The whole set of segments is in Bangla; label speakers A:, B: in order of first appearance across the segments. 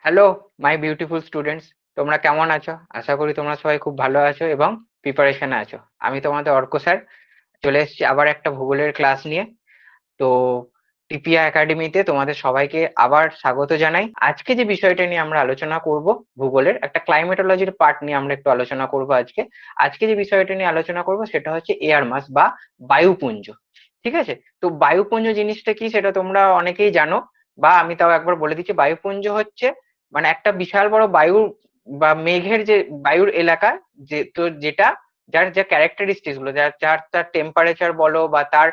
A: হ্যালো মাই বিউটিফুল স্টুডেন্টস, তোমরা কেমন আছো? আশা করি তোমরা সবাই খুব ভালো আছো এবং প্রিপারেশনে আছো। আমি তোমাদের অর্ক স্যার চলে এসেছি আবার একটা ভূগোলের ক্লাস নিয়ে। তো টিপিয়া একাডেমিতে তোমাদের সবাইকে আবার স্বাগত জানাই। আজকে যে বিষয়টা নিয়ে আমরা আলোচনা করব, ভূগোলের একটা ক্লাইমেটোলজির পার্ট নিয়ে আমরা একটু আলোচনা করব আজকে। আজকে যে বিষয়টা নিয়ে আলোচনা করব সেটা হচ্ছে এয়ার মাস বা বায়ুপুঞ্জ। ঠিক আছে, তো বায়ুপুঞ্জ জিনিসটা কি সেটা তোমরা অনেকেই জানো, বা আমি তাও একবার বলে দিচ্ছি। বায়ুপুঞ্জ হচ্ছে মানে একটা বিশাল বড় বায়ুর বা মেঘের যে বায়ুর এলাকা, যে তো যেটা যার যা ক্যারেক্টারিস্টিক্স গুলো, যার যার তার টেম্পারেচার বলো বা তার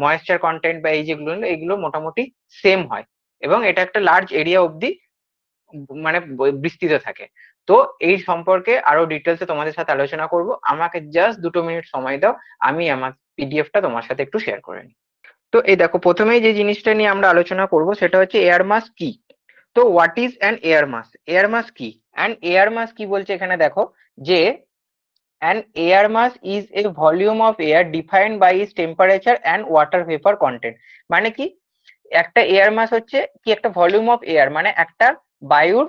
A: ময়েশ্চার কন্টেন্ট বা এই যেগুলো এগুলো মোটামুটি সেম হয়, এবং এটা একটা লার্জ এরিয়া অব্দি মানে বিস্তৃত থাকে। তো এই সম্পর্কে আরো ডিটেলসে তোমাদের সাথে আলোচনা করব। আমাকে জাস্ট 2 মিনিট সময় দাও, আমি আমার পিডিএফটা তোমার সাথে একটু শেয়ার করে নিই। তো এই দেখো, প্রথমেই যে জিনিসটা নিয়ে আমরা আলোচনা করব সেটা হচ্ছে এয়ার মাস কি। তো what is an air mass? Air mass কি অ্যান্ড এয়ার মাস কি বলছে এখানে দেখো, যে an air mass is a volume of air defined by its temperature and water vapor content। মানে কি, একটা এয়ার মাস হচ্ছে কি একটা ভলিউম অফ এয়ার, মানে একটা বায়ুর,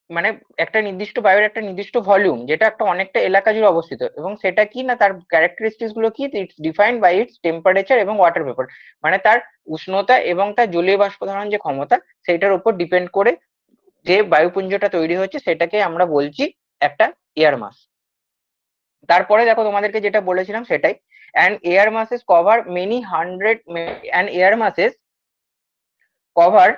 A: মানে একটা নির্দিষ্ট বায়ুর একটা নির্দিষ্ট ভলিউম যেটা একটা অনেকটা এলাকা জুড়ে অবস্থিত, এবং সেটা কি না তার ক্যারেক্টারিস্টিক্স গুলো কি, it's defined by its temperature এবং ওয়াটার ভেপর। মানে তার উষ্ণতা এবং তার জলীয় বাষ্প ধারণ যে ক্ষমতা, সেইটার উপর ডিপেন্ড করে যে বায়ুপুঞ্জটা তৈরি হচ্ছে সেটাকে আমরা বলছি একটা এয়ার মাস। তারপরে দেখো তোমাদেরকে যেটা বলেছিলাম সেটাই, and air masses cover many hundred and air masses cover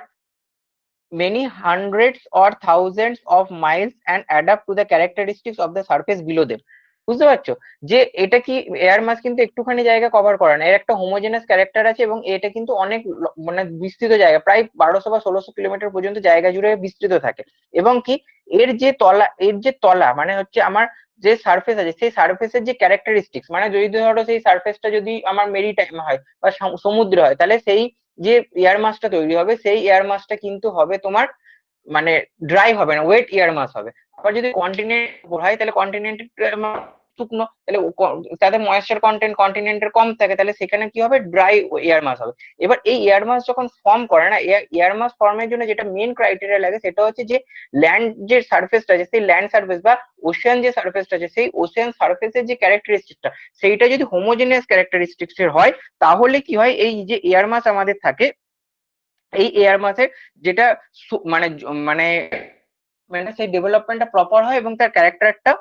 A: many hundreds or thousands of miles and adapt to the characteristics of the surface below them। বুঝতে পারছো যে এটা কি, এয়ার মাস কিন্তু একটুখানি জায়গা কভার করে না, এর একটা হোমোজেনাস ক্যারেক্টার আছে, এবং এটা কিন্তু অনেক মানে বিস্তৃত জায়গা, প্রায় 1200 বা 1600 কিলোমিটার পর্যন্ত জায়গা জুড়ে বিস্তৃত থাকে। এবং কি, এর যে তলা মানে হচ্ছে আমার যে সারফেস আছে, সেই সারফেসের যে ক্যারেক্টারিস্টিক্স, মানে যদি ধরো সেই সারফেসটা যদি আমার মেরিটাইম হয় বা সমুদ্র হয়, তাহলে সেই যে এয়ার মাসটা তৈরি হবে সেই এয়ার মাসটা কিন্তু হবে তোমার মানে ড্রাই হবে না, ওয়েট এয়ার মাস হবে। আবার যদি কন্টিনেন্ট হয় তাহলে কন্টিনেন্টের শুকনো, তাহলে তাদের ময়েশ্চার কন্টেন্ট কন্টিনেন্টের কম থাকে, তাহলে সেখানে কি হবে, ড্রাই এয়ার মাস হবে। এবার এই এয়ার মাস যখন ফর্ম করে না, এয়ার মাস ফর্মের জন্য যেটা মেন ক্রাইটেরিয়া লাগে সেটা হচ্ছে যে ল্যান্ড যে সার্ফেসটা আছে, সেই ল্যান্ড সার্ফেস বা ওশিয়ান যে সার্ফেসটা আছে, সেই ওশিয়ান সার্ফেসের যে ক্যারেক্টারিস্টিক্সটা, সেইটা যদি হোমোজেনিয়াস ক্যারেক্টারিস্টিক্স এর হয়, তাহলে কি হয়, এই যে এয়ার মাস আমাদের থাকে, এই এয়ার মাসের যেটা মানে মানে মানে সেই ডেভেলপমেন্টটা প্রপার হয় এবং তার ক্যারেক্টারটা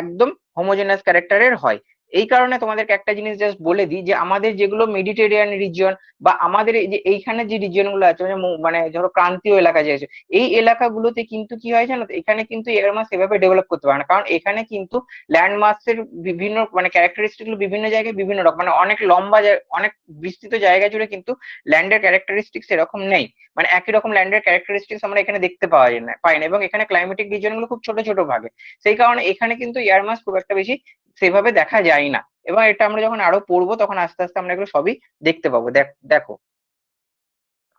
A: একদম হোমোজেনাস ক্যারেক্টারের হয়। এই কারণে তোমাদেরকে একটা জিনিস জাস্ট বলে দিই, যে আমাদের যেগুলো মেডিটেরিয়ান রিজিয়ন বা আমাদের এই যে এইখানে যে রিজিয়ন গুলো আছে, মানে মানে ধরো ক্রান্তীয় এলাকা যে আছে, এই এলাকাগুলোতে কিন্তু কি হয় জানো তো, এখানে কিন্তু এয়ার মাস এভাবে ডেভেলপ করতে পারে না, কারণ এখানে কিন্তু ল্যান্ড মাসের বিভিন্ন মানে ক্যারেক্টারিস্টিক গুলো বিভিন্ন জায়গায় বিভিন্ন রকম, মানে অনেক লম্বা অনেক বিস্তৃত জায়গা জুড়ে কিন্তু ল্যান্ডের ক্যারেক্টারিস্টিক্স এরকম নেই। মানে একই রকম ল্যান্ডের ক্যারেক্টারিস্টিক্স আমরা এখানে দেখতে পাওয়া যায় না, পাই না, এবং এখানে ক্লাইমেটিক রিজন গুলো খুব ছোট ছোট ভাগে। সেই কারণে এখানে কিন্তু এয়ার মাস খুব একটা বেশি সেভাবে দেখা যায় না, এবং এটা আমরা যখন আরো পড়বো তখন আস্তে আস্তে আমরা এগুলো সবই দেখতে পাবো। দেখো,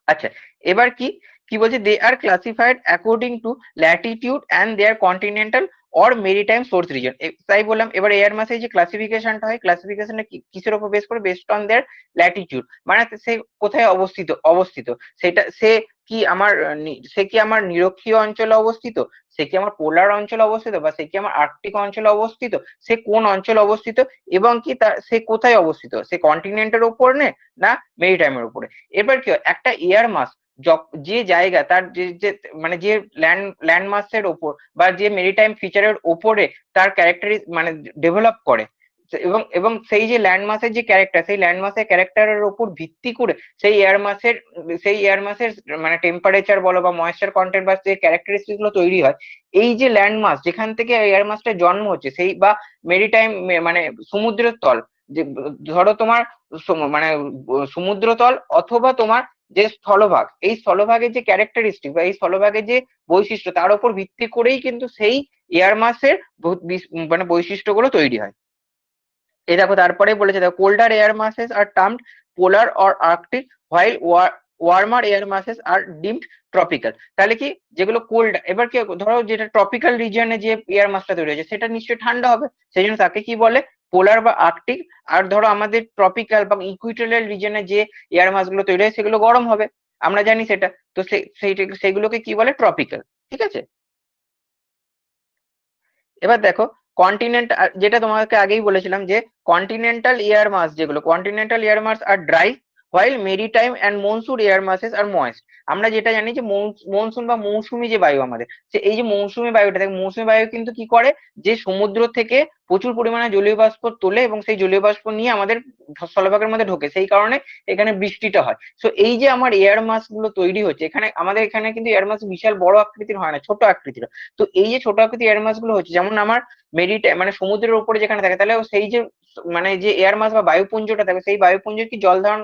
A: আচ্ছা, এবার কি কি বলছে, they are classified according to latitude and their continental or maritime source region. তাই বললাম, এবার এয়ার মাসে যে ক্লাসিফিকেশনটা হয়, ক্লাসিফিকেশনটা কিসের উপর বেস করে, বেসড অন দেয়ার ল্যাটিটিউড, মানে সে কোথায় অবস্থিত সেটা সে কি আমার সে কি আমার নিরক্ষীয় অঞ্চলে অবস্থিত, সে কি আমার পোলার অঞ্চলে অবস্থিত, বা সে কি আমার আর্কটিক অঞ্চলে অবস্থিত, সে কোন অঞ্চলে অবস্থিত, এবং কি তার সে কোথায় অবস্থিত, সে কন্টিনেন্টের উপর না মেরিটাইমের উপরে। এবার কি হয়, একটা এয়ার মাস যে জায়গা তার যে যে মানে যে ল্যান্ড মাসের ওপর বা যে মেরিটাইম ফিচারের ওপরে তার ক্যারেক্টারি মানে ডেভেলপ করে, এবং এবং সেই যে ল্যান্ড মাসের যে ক্যারেক্টার, সেই ল্যান্ড মাসের ক্যারেক্টারের উপর ভিত্তি করে সেই এয়ার মাসের মানে টেম্পারেচার বলো বা ময়েশ্চার কন্টেন্ট বা যে ক্যারেক্টারিস্টিক গুলো তৈরি হয়। এই যে ল্যান্ড মাস যেখান থেকে এয়ার মাসটা জন্ম হচ্ছে, সেই বা মেরিটাইম মানে সমুদ্রের তল, যে ধরো তোমার মানে সমুদ্রতল অথবা তোমার যে স্থলভাগ, এই স্থলভাগের যে ক্যারেক্টারিস্টিক বা এই স্থলভাগের যে বৈশিষ্ট্য, তার উপর ভিত্তি করেই কিন্তু সেই এয়ার মাসের মানে বৈশিষ্ট্যগুলো তৈরি হয়। এই দেখো, তারপরে বলেছে দেখো, colder air masses are termed polar or arctic, while warmer air masses are deemed tropical. তাহলে কি, যেগুলো কোল্ড, এবার কি ধরো যেটা ট্রপিক্যাল রিজিয়নে যে এয়ার মাসটা তৈরি হয়েছে সেটা নিশ্চয়ই ঠান্ডা হবে, সেই জন্য তাকে কি বলে, পোলার বা আর্কটিক। আর ধরো আমাদের ট্রপিক্যাল বা ইকুইটোরিয়াল রিজিয়নে যে এয়ার মাস গুলো তৈরি হয় সেগুলো গরম হবে। আমরা জানি সেটা। তো সেইগুলোকে কি বলে, ট্রপিক্যাল। ঠিক আছে, এবার দেখো কন্টিনেন্ট, যেটা তোমাকে আগেই বলেছিলাম যে কন্টিনেন্টাল এয়ার মাস, যেগুলো continental air mass are dry, while maritime and monsoon air masses are moist. আমরা যেটা জানি যে মনসুন বা মৌসুমী যে বায়ু আমাদের, সে এই যে মৌসুমী বায়ুটা থাকে, মৌসুমী বায়ু কিন্তু কি করে, যে সমুদ্র থেকে প্রচুর পরিমাণে জলীয় বাষ্প তোলে এবং সেই জলীয় বাষ্প নিয়ে আমাদের স্থলভাগের মধ্যে ঢোকে, সেই কারণে এখানে বৃষ্টিটা হয়। তো এই যে আমার এয়ার মাস গুলো তৈরি হচ্ছে এখানে, আমাদের এখানে কিন্তু এয়ার মাস বিশাল বড় আকৃতির হয় না, ছোট আকৃতির। তো এই যে ছোট আকৃতির এয়ার মাস গুলো হচ্ছে, যেমন আমার মানে সমুদ্রের উপরে যেখানে থাকে, তাহলে সেই যে মানে যে এয়ার মাস বা বায়ুপুঞ্জটা থাকে, সেই বায়ুপুঞ্জের কি জল ধারণ,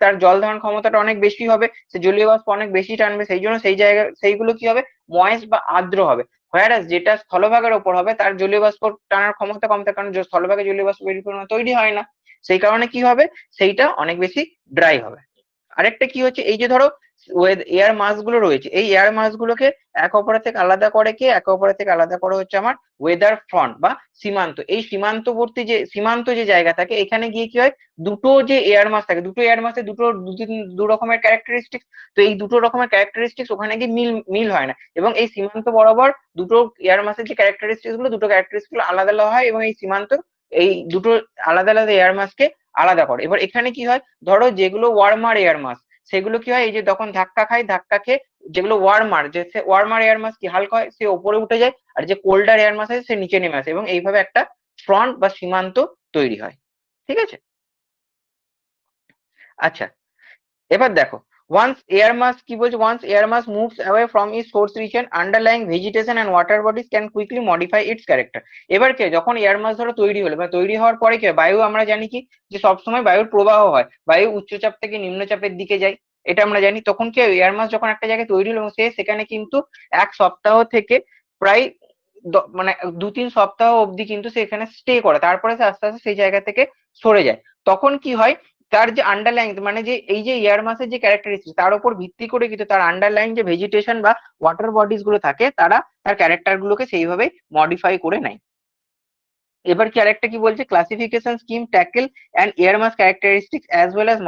A: তার জল ধারণ ক্ষমতাটা অনেক বেশি হবে, সে জলীয় বাষ্প অনেক বেশি টানবে, সেই জন্য সেই জায়গা সেইগুলো কি হবে, ময়েস্ট বা আর্দ্র হবে। হোয়ারাস যেটা স্থলভাগের ওপর হবে তার জলীয় বাষ্প টানার ক্ষমতা কম থাকে, কারণ স্থলভাগে জলীয় বাষ্প বেশি পরিমাণে তৈরি হয় না, সেই কারণে কি হবে, সেইটা অনেক বেশি ড্রাই হবে। আরেকটা কি হচ্ছে, এই যে ধরো এয়ার মাস গুলো রয়েছে, এই এয়ার মাস গুলোকে এক অপরের থেকে আলাদা করে, কি একে অপরের থেকে আলাদা করে হচ্ছে আমার ওয়েদার ফ্রন্ট বা সীমান্ত। এই সীমান্তবর্তী যে সীমান্ত যে জায়গা থাকে, এখানে গিয়ে কি হয়, দুটো যে এয়ার মাস থাকে, দুটো এয়ার মাসে দু রকমের ক্যারেক্টারিস্টিক্স। তো এই দুটো রকমের ক্যারেক্টারিস্টিক্স ওখানে গিয়ে মিল মিল হয় না, এবং এই সীমান্ত বরাবর দুটো এয়ার মাসের যে ক্যারেক্টারিস্টিক্স গুলো, দুটো ক্যারেক্টারিস্টিক্স গুলো আলাদা আলাদা হয়, এবং এই সীমান্ত এই দুটো আলাদা আলাদা এয়ার মাসকে আলাদা করে। এবার এখানে কি হয়, ধরো যেগুলো ওয়ার্মার এয়ার মাস, সেগুলো কি হয়, এই যে তখন ধাক্কা খায়, ধাক্কা খেয়ে যেগুলো ওয়ার্মার, যে ওয়ার্মার এয়ার মাস কি হালকা হয়, সে ওপরে উঠে যায়, আর যে কোল্ডার এয়ার মাস আছে সে নিচে নেমে আসে, এবং এইভাবে একটা ফ্রন্ট বা সীমান্ত তৈরি হয়। ঠিক আছে, আচ্ছা, এবার দেখো, once air mass moves away from its source region, underlying vegetation and water bodies can quickly modify its character. এবার কি হয়, যখন এয়ার মাস ধরো তৈরি হলো বা তৈরি হওয়ার পরে কি হয়, বায়ু আমরা জানি কি, যে সবসময় বায়ুর প্রবাহ হয়, বায়ু উচ্চচাপ থেকে নিম্নচাপের দিকে যায়, এটা আমরা জানি। তখন কি হয়, এয়ার মাস যখন একটা জায়গায় তৈরি হলো এবং সে সেখানে কিন্তু এক সপ্তাহ থেকে প্রায় মানে 2-3 সপ্তাহ অবধি কিন্তু সে এখানে স্টে করে, তারপরে সে আস্তে আস্তে সেই জায়গা থেকে সরে যায়। তখন কি হয়, তার যে আন্ডারলাইন মানে যে এই যে এয়ার মাসের যে ক্যারেক্টারিস্টিক, তার উপর ভিত্তি করে কিন্তু তার আন্ডারলাইন যে ভেজিটেশন বা ওয়াটার বডিজ গুলো থাকে, তারা তার ক্যারেক্টার গুলোকে সেইভাবে মডিফাই করে নেয়। এবার কি আরেকটা কি বলছে, classification scheme tackle and air mass characteristics as well as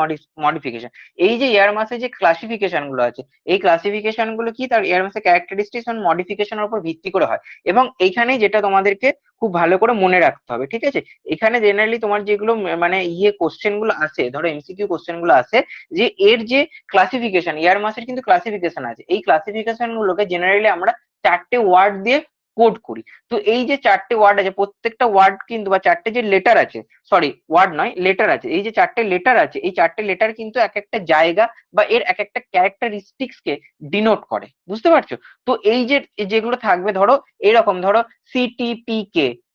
A: modification. এই যে এয়ার মাসের যে ক্লাসিফিকেশন গুলো আছে, এই ক্লাসিফিকেশন গুলো কি তার এয়ার মাসের ক্যারেক্টারিস্টিক্স এন্ড মডিফিকেশনের উপর ভিত্তি করে হয়। এবং এইখানে যেটা তোমাদেরকে খুব ভালো করে মনে রাখতে হবে, ঠিক আছে, এখানে জেনারেলি তোমার যেগুলো মানে কোশ্চেন গুলো আছে, ধরো এমসিকিউ কোশ্চেন গুলো আছে, যে এর যে ক্লাসিফিকেশন, এয়ার মাসের কিন্তু ক্লাসিফিকেশন আছে, এই ক্লাসিফিকেশন গুলোকে জেনারেলি আমরা চারটে ওয়ার্ড দিয়ে কোড করি। তো এই যে চারটে ওয়ার্ড আছে, প্রত্যেকটা ওয়ার্ড কিন্তু বা চারটে যে লেটার আছে, সরি ওয়ার্ড নয় লেটার আছে, এই যে চারটে লেটার আছে, এই চারটে লেটার কিন্তু এক একটা জায়গা বা এর এক একটা ক্যারেক্টারিস্টিক্স কে ডিনোট করে, বুঝতে পারছো? তো এই যে যেগুলো থাকবে, ধরো এরকম, ধরো সিটিপি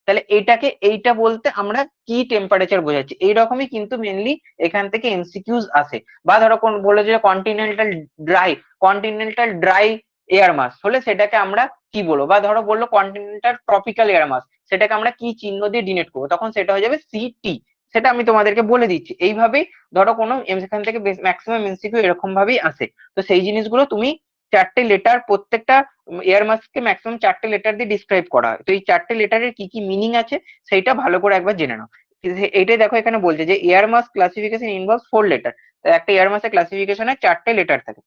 A: তাহলে এটাকে এইটা বলতে আমরা কি টেম্পারেচার বোঝাচ্ছি, এইরকমই কিন্তু মেনলি এখান থেকে এমসিকিউজ আসে। বা ধরো কোন বলে যে কন্টিনেন্টাল ড্রাই এয়ার মাস হলে সেটাকে আমরা কি বলবো, বা ধরো বললো কন্টিনেন্টাল ট্রপিক্যাল এয়ার মাস, সেটাকে আমরা কি চিহ্ন দিয়ে ডিনোট করবো, তখন সেটা হয়ে যাবে সিটি। সেটা আমি তোমাদেরকে বলে দিচ্ছি, এইভাবেই ধরো কোনো এখান থেকে ম্যাক্সিমাম এমসিকিউ এরকম ভাবেই আসে। তো সেই জিনিসগুলো তুমি চারটে লেটার, প্রত্যেকটা এয়ার মাসকে ম্যাক্সিমাম চারটে লেটার দিয়ে ডিসক্রাইব করা হয়, তো এই চারটে লেটারের কি কি মিনিং আছে সেইটা ভালো করে একবার জেনে নাও। এইটাই দেখো এখানে বলছে যে air mass classification involves 4 letter. একটা এয়ার মাসের ক্লাসিফিকেশনে চারটে লেটার থাকে।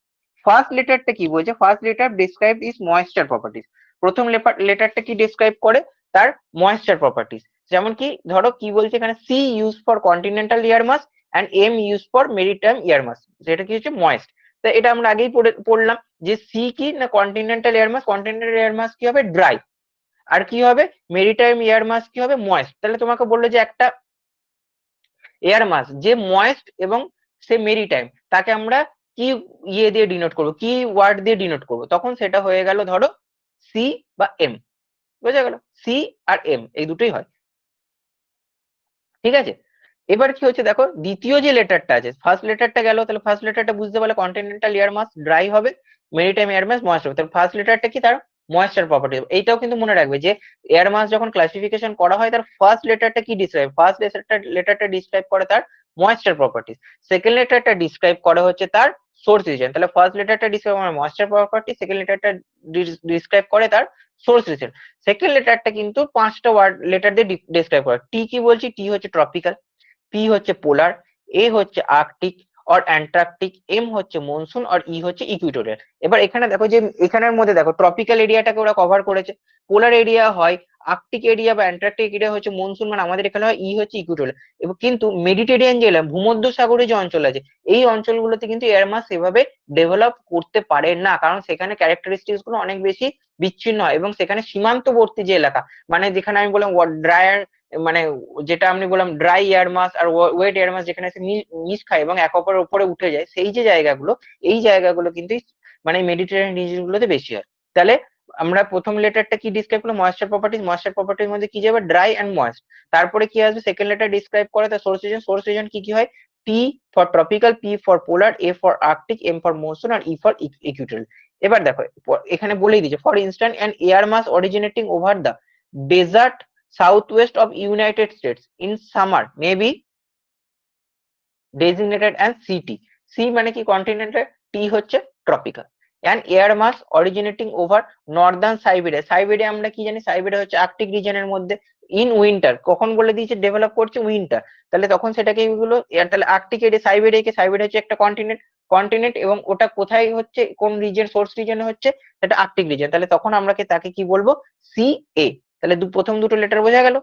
A: ফার্স্ট লেটারটা কি বলছে, first letter describe is moisture properties. প্রথম লেটারটা কি ডিসক্রাইব করে, তার ময়েশ্চার প্রপার্টিজ। যেমন কি ধরো কি বলছে এখানে, C use for continental air mass and M use for maritime air mass, যেটা কি হচ্ছে ময়েস্ট। তো এটা আমরা আগেই পড়লাম যে সি কি না continental air mass, continental air mass কি হবে, ড্রাই। আর কি হবে, মেরিটাইম এয়ার মাস কি হবে, ময়েস্ট। তাহলে তোমাকে বললো যে একটা এয়ার মাস যে ময়েস্ট এবং সে মেরিটাইম, তাকে আমরা কি দিয়ে ডিনোট করবো, কি ওয়ার্ড দিয়ে ডিনোট করবো, তখন সেটা হয়ে গেল ধরো সি বা এম। বোঝা গেল, সি আর এম এই দুটোই হয়। ঠিক আছে, এবার কি হচ্ছে দেখো, দ্বিতীয় যে লেটারটা আছে, ফার্স্ট লেটারটা গেল, তাহলে ফার্স্ট লেটারটা বুঝতে পারলে কন্টিনেন্টাল এয়ার মাস ড্রাই হবে, মেরিটাইম এয়ার মাস ময়েস্ট হবে। তাহলে ফার্স্ট লেটারটা কি, তার ময়েশ্চার প্রপার্টি। এইটাও কিন্তু মনে রাখবে যে এয়ার মাস যখন ক্লাসিফিকেশন করা হয়, তার ফার্স্ট লেটারটা কি ডিসক্রাইব, ফার্স্ট লেটারটা ডিসক্রাইব করে তার ময়েশ্চার প্রপার্টিজ, সেকেন্ড লেটারটা ডিসক্রাইব করে হচ্ছে তার সোর্স রিজন। তাহলে ফার্স্ট লেটারটা ডিসক্রাইব করে ময়েশ্চার প্রপার্টি, সেকেন্ড লেটারটা ডিসক্রাইব করে তার সোর্স রিজন। সেকেন্ড লেটারটা কিন্তু 5টা ওয়ার্ড লেটার দিয়ে ডিসক্রাইব করে। টি কি বলছি, টি হচ্ছে ট্রপিক্যাল, পি হচ্ছে পোলার, এ হচ্ছে আর্কটিক, অর অ্যান্টার্কটিক, এম হচ্ছে মনসুন আর ই হচ্ছে ইকুইটোরিয়াল। এবার এখানে দেখো যে এখানের মধ্যে দেখো ট্রপিক্যাল এরিয়াটাকে ওরা কভার করেছে, পোলার এরিয়া হয় আর্কটিক এরিয়া বা অ্যান্টার্কটিক এরিয়া হচ্ছে মনসুন, মানে আমাদের এখানে হয় ই হচ্ছে ইকুইটোরিয়াল। এবং কিন্তু মেডিটেরিয়ান যে ভূমধ্য সাগরে যে অঞ্চল আছে, এই অঞ্চলগুলোতে কিন্তু এয়ার মাস সেভাবে ডেভেলপ করতে পারে না, কারণ সেখানে ক্যারেক্টারিস্টিক্স গুলো অনেক বেশি বিচ্ছিন্ন হয় এবং সেখানে সীমান্তবর্তী যে এলাকা, মানে যেখানে আমি বললাম ড্রায়ার, মানে যেটা আমি বললাম ড্রাই এয়ার মাস আর ওয়েট এয়ার মাস যেখানে এসে মিশ খায় এবং এক অপরের উপরে উঠে যায়, সেই যে জায়গাগুলো, এই জায়গাগুলো কিন্তু মানে মেডিটেরিয়ান রিজন গুলোতে বেশি হয়। তাহলে আমরা প্রথম লেটারটা কি ডিসক্রাইব করলাম, ময়েশ্চার প্রপার্টিজ, ময়েশ্চার প্রপার্টির মধ্যে কি যাবে, ড্রাই এন্ড ময়েস্ট। তারপরে কি আসবে, সেকেন্ড লেটার ডিসক্রাইব করে তার সোর্স রিজন, সোর্স রিজন কি কি হয়, T for tropical, P for polar, A for arctic, M for monsoon আর ই ফর ইকুইটোরিয়াল। এবার দেখো এখানে বলেই দিয়েছে, for instance an air mass originating over the desert southwest of United States in summer may be designated as CT. C মানে কি কন্টিনেন্টাল, টি হচ্ছে tropical. and air mass originating over northern Siberia, Siberia আমরা কি জানি, সাইবেরিয়া হচ্ছে আর্কটিক রিজনের মধ্যে, ইন উইন্টার, কখন বলে দিয়েছে ডেভেলপ করছে উইন্টার, তাহলে তখন সেটাকে এগুলো তাহলে আর্কটিক এরিয়া সাইবেরিয়াকে, সাইবেরিয়া হচ্ছে একটা কন্টিনেন্ট, কন্টিনেন্ট এবং ওটা কোথায় হচ্ছে, কোন রিজন, সোর্স রিজনে হচ্ছে, সেটা আর্কটিক রিজন, তাহলে তখন আমরা তাকে কি বলবো, সি এ। তাহলে প্রথম দুটো লেটার বোঝা গেল।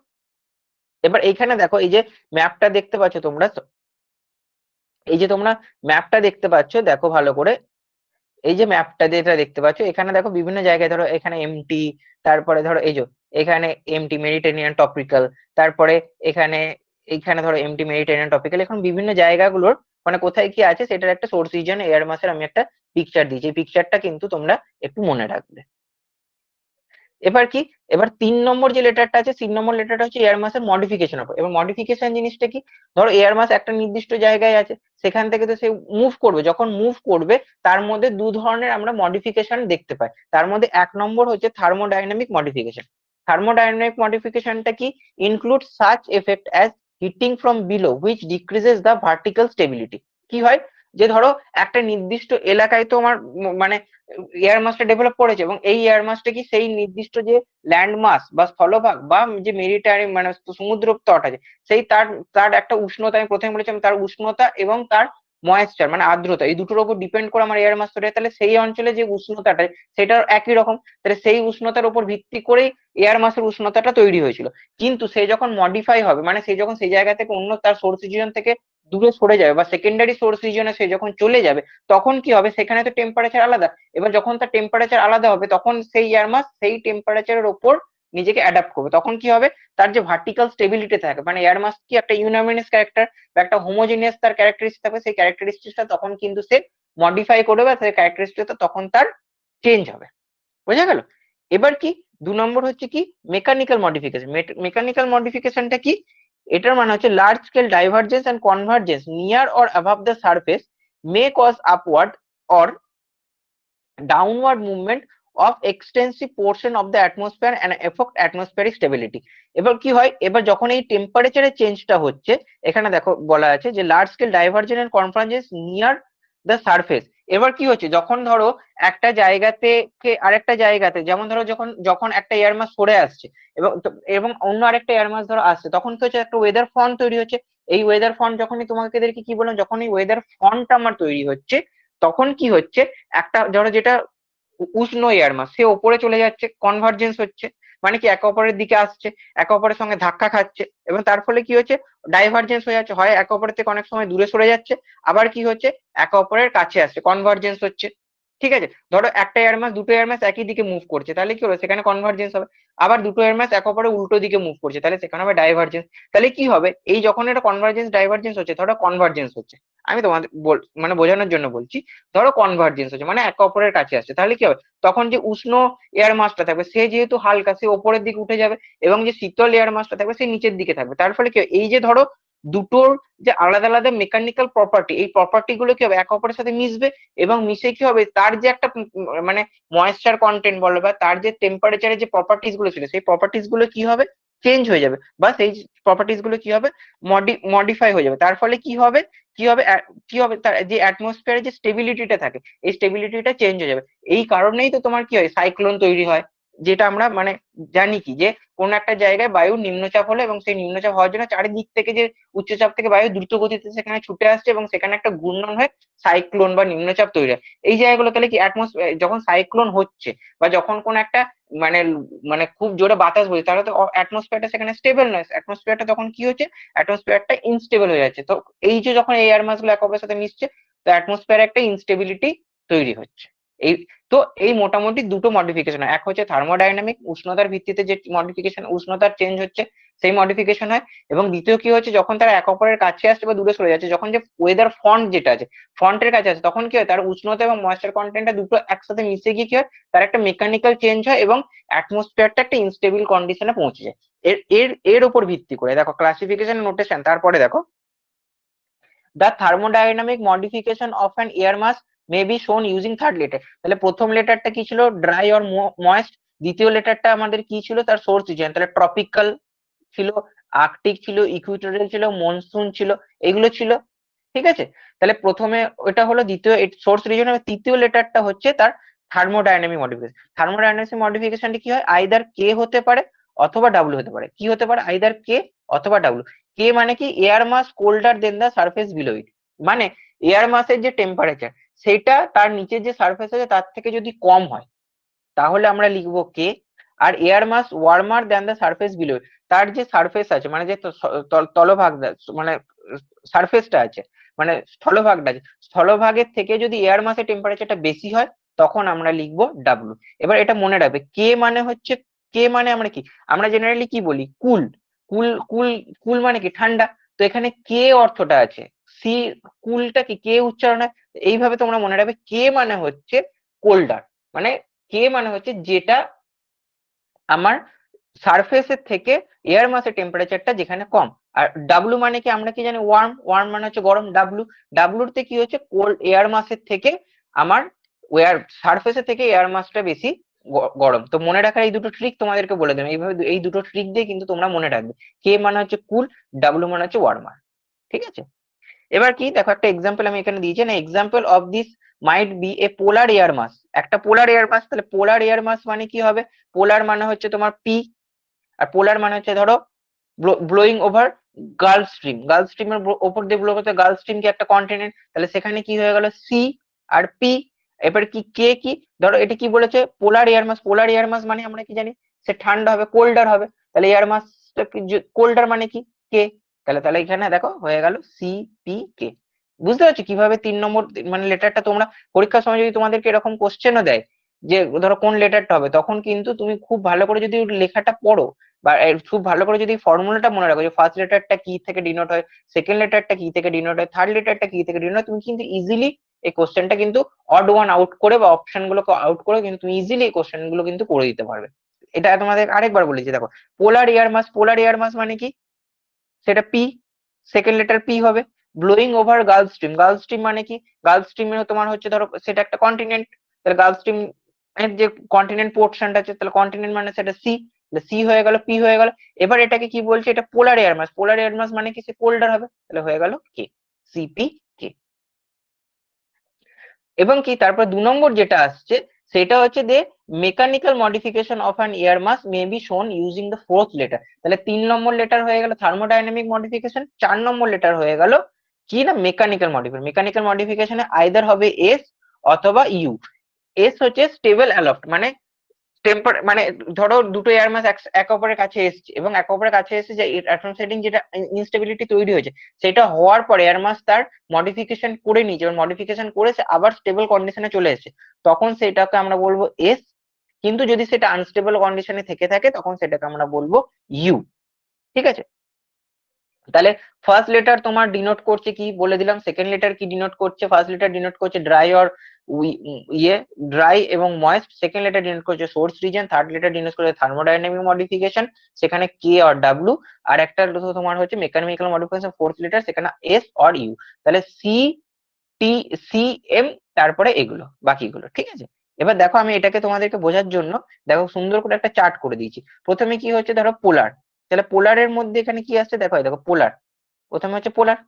A: এবার এইখানে দেখো এই যে ম্যাপটা দেখতে পাচ্ছ তোমরা, এই যে তোমরা ম্যাপটা দেখতে পাচ্ছ, দেখো ভালো করে, এই যে ম্যাপটা যেটা দেখতে পাচ্ছ, এখানে দেখো বিভিন্ন জায়গায়, ধরো এখানে এমটি, তারপরে ধরো এই যে এখানে এমটি মেডিটেরিয়ান টপিক্যাল, তারপরে এখানে এখানে ধরো এমটি মেডিটেরিয়ান টপিক্যাল, এখন বিভিন্ন জায়গাগুলোর মানে কোথায় কি আছে সেটার একটা সোর্স রিজন এয়ার মাসের আমি একটা পিকচার দিয়েছি, এই পিকচারটা কিন্তু তোমরা একটু মনে রাখবে। এবার কি, এবার 3 নম্বর যে লেটারটা আছে, 3 নম্বর লেটারটা হচ্ছে এয়ার মাসের মডিফিকেশন হবে। এবার মডিফিকেশন জিনিসটা কি, ধরো এয়ার মাস একটা নির্দিষ্ট জায়গায় আছে, সেখান থেকে তো সে মুভ করবে, যখন মুভ করবে তার মধ্যে দু ধরনের আমরা মডিফিকেশন দেখতে পাই। তার মধ্যে 1 নম্বর হচ্ছে থার্মোডাইনামিক মডিফিকেশন। থার্মোডাইনামিক মডিফিকেশনটা কি, include such effect as heating from below which decreases the vertical stability. কি হয়, যে ধরো একটা নির্দিষ্ট এলাকায় তো আমার মানে এয়ার মাসটা ডেভেলপ করেছে, এবং এই এয়ার মাসটা কি সেই নির্দিষ্ট যে ল্যান্ড মাস বা স্থলভাগ বা যে মেরিটাইম মানে সমুদ্র তট আছে, সেই তার তার একটা উষ্ণতা, আমি প্রথমে বলেছিলাম তার উষ্ণতা এবং তার ময়েশ্চার মানে আর্দ্রতা, এই দুটোর উপর ডিপেন্ড করে আমার এয়ার মাস তৈরি হয়। তাহলে সেই অঞ্চলে যে উষ্ণতাটা সেটা একই রকম, তাহলে সেই উষ্ণতার উপর ভিত্তি করেই এয়ার মাসের উষ্ণতাটা তৈরি হয়েছিল। কিন্তু সে যখন মডিফাই হবে, মানে সে যখন সেই জায়গা থেকে অন্য তার সোর্স রিজিয়ন থেকে দূরে সরে যাবে বা সেকেন্ডারি সোর্স রিজিয়নে সে যখন চলে যাবে, তখন কি হবে, সেখানে তো টেম্পারেচার আলাদা। এবার যখন তার টেম্পারেচার আলাদা হবে, তখন সেই এয়ার মাস সেই টেম্পারেচারের ওপর নিজেকে অ্যাডাপ্ট করবে, তখন কি হবে, তার যে ভার্টিক্যাল স্টেবিলিটি থাকে, মানে এয়ার মাস কি একটা ইউনামিনাস ক্যারেক্টার বা একটা হোমোজিনিয়াস তার ক্যারেক্টারিস্টিক থাকবে, সেই ক্যারেক্টারিস্টিক্সটা তখন কিন্তু সে মডিফাই করবে বা সেই ক্যারেক্টারিস্টিকটা তখন তার চেঞ্জ হবে। বোঝা গেল? এবার কি, 2 নম্বর হচ্ছে কি মেকানিক্যাল মডিফিকেশন। মেকানিক্যাল মডিফিকেশনটা কি, এটার মানে হচ্ছে large scale divergence and convergence near or above the surface may cause upward or downward movement of extensive portion of the atmosphere and affect atmospheric stability। এবার কি হয়, এবার যখন এই টেম্পারেচারের চেঞ্জটা হচ্ছে, এখানে দেখো বলা আছে যে large scale divergence and convergence near the surface. এবার কি হচ্ছে, যখন ধরো একটা জায়গা থেকে আরেকটা জায়গাতে, যেমন ধরো যখন যখন একটা এয়ার মাস সরে আসছে এবং এবং অন্য আরেকটা এয়ার মাস ধরো আসছে, তখন কি হচ্ছে, একটা ওয়েদার ফ্রন্ট তৈরি হচ্ছে। এই ওয়েদার ফ্রন্ট যখনই তোমাদেরকে কি বললাম, যখন এই ওয়েদার ফ্রন্ট আমার তৈরি হচ্ছে, তখন কি হচ্ছে, একটা ধরো যেটা উষ্ণ এয়ার মাস সে ওপরে চলে যাচ্ছে, কনভার্জেন্স হচ্ছে, মানে কি একে অপরের দিকে আসছে, একে অপরের সঙ্গে ধাক্কা খাচ্ছে, এবং তার ফলে কি হচ্ছে, ডাইভার্জেন্স হয়ে যাচ্ছে, হয় একে অপরের থেকে অনেক সময় দূরে সরে যাচ্ছে, আবার কি হচ্ছে, একে অপরের কাছে আসছে, কনভার্জেন্স হচ্ছে। ঠিক আছে, ধরো একটা এয়ার মাস দুটো এয়ার মাস একই দিকে মুভ করছে, তাহলে কি হবে, সেখানে কনভার্জেন্স হবে। আবার দুটো এয়ার মাস একে অপরের উল্টো দিকে মুভ করছে, তাহলে সেখানে হবে ডাইভার্জেন্স। তাহলে কি হবে, এই যখন এটা কনভার্জেন্স ডাইভার্জেন্স হচ্ছে, ধরো কনভার্জেন্স হচ্ছে, আমি তোমাদের মানে বোঝানোর জন্য বলছি, ধরো কনভার্জেন্স হচ্ছে মানে একে অপরের কাছে আসছে, তাহলে কি হবে, তখন যে উষ্ণ এয়ার মাসটা থাকবে সে যেহেতু হালকা, সে ওপরের দিকে উঠে যাবে, এবং যে শীতল এয়ার মাসটা থাকবে সে নিচের দিকে থাকবে। তার ফলে কি হবে, এই যে ধরো দুটোর যে আলাদা আলাদা মেকানিক্যাল প্রপার্টি, এই প্রপার্টি গুলো কি হবে, একে অপরের সাথে মিশবে, এবং মিশে কি হবে, তার যে একটা মানে ময়েশ্চার কন্টেন্ট বলো বা তার যে টেম্পারেচারের যে প্রপার্টিস গুলো ছিল, সেই প্রপার্টিস গুলো কি হবে, চেঞ্জ হয়ে যাবে, বা সেই প্রপার্টিস গুলো কি হবে, মডিফাই হয়ে যাবে। তার ফলে কি হবে, কি হবে কি হবে, তার যে অ্যাটমসফিয়ারের যে স্টেবিলিটিটা থাকে, এই স্টেবিলিটিটা চেঞ্জ হয়ে যাবে। এই কারণেই তো তোমার কি হয়, সাইক্লোন তৈরি হয়, যেটা আমরা মানে জানি কি যে কোন একটা জায়গায় বায়ু নিম্নচাপ হলো এবং সেই নিম্নচাপ হওয়ার জন্য চারিদিক থেকে যে উচ্চচাপ থেকে বায়ু দ্রুত গতিতে সেখানে ছুটে আসছে এবং সেখানে একটা ঘূর্ণন হয়ে সাইক্লোন বা নিম্নচাপ তৈরি হয়। এই জায়গাগুলো তাহলে কি অ্যাটমসফিয়ার যখন সাইক্লোন হচ্ছে বা যখন কোন একটা মানে মানে খুব জোরে বাতাস বইছে তাহলে তো অ্যাটমসফিয়ারটা সেখানে স্টেবল নয়, অ্যাটমসফিয়ারটা তখন কি হচ্ছে, অ্যাটমসফিয়ারটা ইনস্টেবল হয়ে যাচ্ছে। তো এই যে যখন এই এয়ার মাস গুলো একে অপরের সাথে মিশছে তো অ্যাটমসফিয়ারে একটা ইনস্টেবিলিটি তৈরি হচ্ছে। এই তো এই মোটামুটি দুটো মডিফিকেশন হয়, এক হচ্ছে থার্মোডাইনামিক উষ্ণতার ভিত্তিতে যে মডিফিকেশন উষ্ণতার চেঞ্জ হচ্ছে সেই মডিফিকেশন হয়, এবং দ্বিতীয় কি হচ্ছে যখন তারা এক অপরের কাছে আসছে বা দূরে সরে যাচ্ছে, যখন যে ওয়েদার ফ্রন্ট যেটা আছে ফ্রন্টের কাছে আছে তখন কি হয় তার উষ্ণতা এবং ময়েশ্চার কন্টেন্টটা দুটো একসাথে মিশে গিয়ে কি হয় তার একটা মেকানিক্যাল চেঞ্জ হয় এবং অ্যাটমসফিয়ারটা একটা ইনস্টেবল কন্ডিশনে পৌঁছে যায়। এর এর এর উপর ভিত্তি করে দেখো ক্লাসিফিকেশন নোটেশন, তারপরে দেখো the thermodynamic modification of an air mass may be shown using third letter। তাহলে প্রথম লেটারটা কি ছিল, ড্রাই অর ময়েস্ট। দ্বিতীয় লেটারটা আমাদের কি ছিল, তার সোর্স রিজিয়ন, তাহলে ট্রপিক্যাল ছিল, আর্কটিক ছিল, ইকুইটোরিয়াল ছিল, মনসুন ছিল, এগুলো ছিল। ঠিক আছে, তাহলে প্রথমে ওটা হলো দ্বিতীয় সোর্স রিজন, তৃতীয় লেটারটা হচ্ছে তার থার্মোডাইনামিক মডিফিকেশন। থার্মোডাইনামিক মডিফিকেশনটি কি হয়, আইদার কে হতে পারে অথবা ডাব্লিউ হতে পারে। কি হতে পারে, আইদার কে অথবা ডাব্লিউ। কে মানে কি, এয়ার মাস কোল্ডার দেন দা সারফেস বিলো ইট, মানে এয়ার মাসের যে টেম্পারেচার সেটা তার নিচের যে সারফেস আছে তার থেকে যদি কম হয় তাহলে আমরা লিখবো কে। আর এয়ার মাস ওয়ার্মার দ্যান দা সারফেস বিলো, তার যে সারফেস আছে মানে যে তলভাগটা মানে সারফেসটা আছে মানে স্থলভাগটা আছে, স্থলভাগের থেকে যদি এয়ার মাসের টেম্পারেচারটা বেশি হয় তখন আমরা লিখবো ডাব্লু। এবার এটা মনে রাখবে, কে মানে হচ্ছে, কে মানে আমরা কি, আমরা জেনারেলি কি বলি কুল, কুল কুল কুল মানে কি ঠান্ডা। তো এখানে কে অর্থটা আছে, সি, কুলটা কি কে উচ্চারণ হয়। এইভাবে তোমরা মনে রাখবে, কে মানে হচ্ছে কোল্ডার, মানে কে মানে হচ্ছে যেটা আমার সারফেসের থেকে এয়ার মাসের টেম্পারেচারটা যেখানে কম। আর ডাব্লু মানে কি, আমরা কি জানি ওয়ার্ম, ওয়ার্ম মানে হচ্ছে গরম। ডাব্লু, ডাব্লুর তে কি হচ্ছে কোল্ড, এয়ার মাসের থেকে আমার ওয়ার সারফেসের থেকে এয়ার মাসটা বেশি গরম। তো মনে রাখার এই দুটো ট্রিক তোমাদেরকে বলে দেবে, এইভাবে এই দুটো ট্রিক দিয়ে কিন্তু তোমরা মনে রাখবে, কে মানে হচ্ছে কুল, ডাব্লু মানে হচ্ছে ওয়ার্মার। ঠিক আছে, এবার কি দেখো একটা এক্সাম্পল আমি এখানে দিয়েছি না, example of this might be a polar air mass. একটা পোলার এয়ার মাস, তাহলে পোলার এয়ার মাস মানে কি হবে, পোলার মানে হচ্ছে তোমার পি, আর পোলার মানে হচ্ছে ধরো blowing over Gulf Stream, Gulf স্ট্রিমের ওপর দিয়ে ব্লো করতে, গালফ স্ট্রিম কি একটা কন্টিনেন্ট, তাহলে সেখানে কি হয়ে গেল সি আর পি। এবার কি কে কি, ধরো এটা কি বলেছে পোলার এয়ার মাস, পোলার এয়ার মাস মানে আমরা কি জানি সে ঠান্ডা হবে, কোল্ডার হবে, তাহলে এয়ার মাস কোল্ডার মানে কি কে, তাহলে তাহলে এখানে দেখো হয়ে গেল সি পি কে। বুঝতে পারছো কিভাবে 3 নম্বর মানে লেটারটা তোমরা পরীক্ষার সময় যদি তোমাদেরকে এরকম কোশ্চেনও দেয় যে ধরো কোন লেটারটা হবে, তখন কিন্তু তুমি খুব ভালো করে যদি লেখাটা পড়ো বা খুব ভালো করে যদি ফর্মুলাটা মনে রাখো যে ফার্স্ট লেটারটা কি থেকে ডিনোট হয়, সেকেন্ড লেটারটা কি থেকে ডিনোট হয়, থার্ড লেটারটা কি থেকে ডিনোট হয়, তুমি কিন্তু ইজিলি এই কোশ্চেনটা কিন্তু অড ওয়ান আউট করে বা অপশন গুলোকে আউট করে কিন্তু তুমি ইজিলি এই কোশ্চেন গুলো কিন্তু করে দিতে পারবে। এটা তোমাদের আরেকবার বলেছি দেখো, পোলার এয়ার মাস, পোলার এয়ার মাস মানে কি, সেটা পি, সেকেন্ড লেটার পি হবে। Blowing over Gulf Stream, Gulf stream মানে কি, গালফ স্ট্রিমে তোমার হচ্ছে ধরো সেটা একটা কন্টিনেন্ট, তাহলে গালফ স্ট্রিম এর যে কন্টিনেন্ট পোর্শনটা আছে তাহলে কন্টিনেন্ট মানে সেটা সি, সি হয়ে গেল, পি হয়ে গেল। এবার এটাকে কি বলছে, এটা পোলার এয়ার মাস, পোলার এয়ার মাস মানে কি সে পোল্ডার হবে, তাহলে হয়ে গেল কে, সিপি কে। এবং কি তারপর 2 নম্বর যেটা আসছে সেটা হচ্ছে যে mechanical modification of an air mass may be shown using the fourth letter. তাহলে 3 নম্বর লেটার হয়ে গেল থার্মোডাইনামিক মডিফিকেশন, 4 নম্বর লেটার হয়ে গেল কি না মেকানিক্যাল মডিফিকেশন। মেকানিক্যাল মডিফিকেশনে আইদার হবে এস অথবা ইউ। এস হচ্ছে স্টেবল অ্যালফট, মানে মানে ধরো দুটো এয়ার মাস একে অপরের কাছে এসছে এবং একে অপরের কাছে এসে যে অ্যাটমসফিয়ারিং যেটা ইনস্টেবিলিটি তৈরি হয়েছে সেটা হওয়ার পরে এয়ার মাস তার মডিফিকেশন করে নিয়েছে, এবং মডিফিকেশন করে সে আবার স্টেবল কন্ডিশনে চলে এসেছে, তখন সেটাকে আমরা বলবো এস। কিন্তু যদি সেটা আনস্টেবল কন্ডিশনে থেকে থাকে তখন সেটাকে আমরা বলবো ইউ। ঠিক আছে, তাহলে ফার্স্ট লেটার তোমার ডিনোট করছে কি বলে দিলাম, সেকেন্ড লেটার কি ডিনোট করছে, ফার্স্ট লেটার ডিনোট করছে ড্রাই অর ইয়ে ড্রাই এবং ময়েস্ট, সেকেন্ড লেটার ডিনোট করছে source reason, third letter denote করছে থার্মোডাইনামিক মডিফিকেশন সেখানে কে অর ডাব্লু, আর একটা তোমার হচ্ছে মেকানিক্যাল মডিফিকেশন ফোর্থ লেটার সেখানে এস অর ইউ। তাহলে সি টি সি এম, তারপরে এগুলো বাকিগুলো। ঠিক আছে, এবার দেখো আমি এটাকে তোমাদেরকে বোঝার জন্য দেখো সুন্দর করে একটা চার্ট করে দিয়েছি। প্রথমে কি হচ্ছে ধরো পোলার, তাহলে পোলারের মধ্যে এখানে কি আসছে দেখো, দেখো পোলার, প্রথমে হচ্ছে পোলার,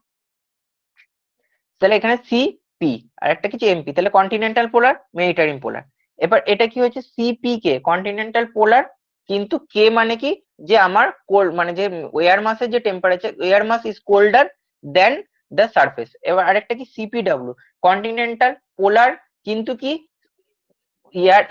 A: তাহলে এখানে সি পি, আর একটা কিছু এমপি, তাহলে কন্টিনেন্টাল পোলার, মেডিটারিয়ান পোলার। এবার এটা কি হচ্ছে সিপিকে কন্টিনেন্টাল পোলার, কিন্তু কে মানে কি যে আমার কোল্ড মানে যে এয়ার মাসের যে temperature, air mass is colder than the surface. এবার আরেকটা কি সিপিডব্লিউ কন্টিনেন্টাল পোলার, কিন্তু কি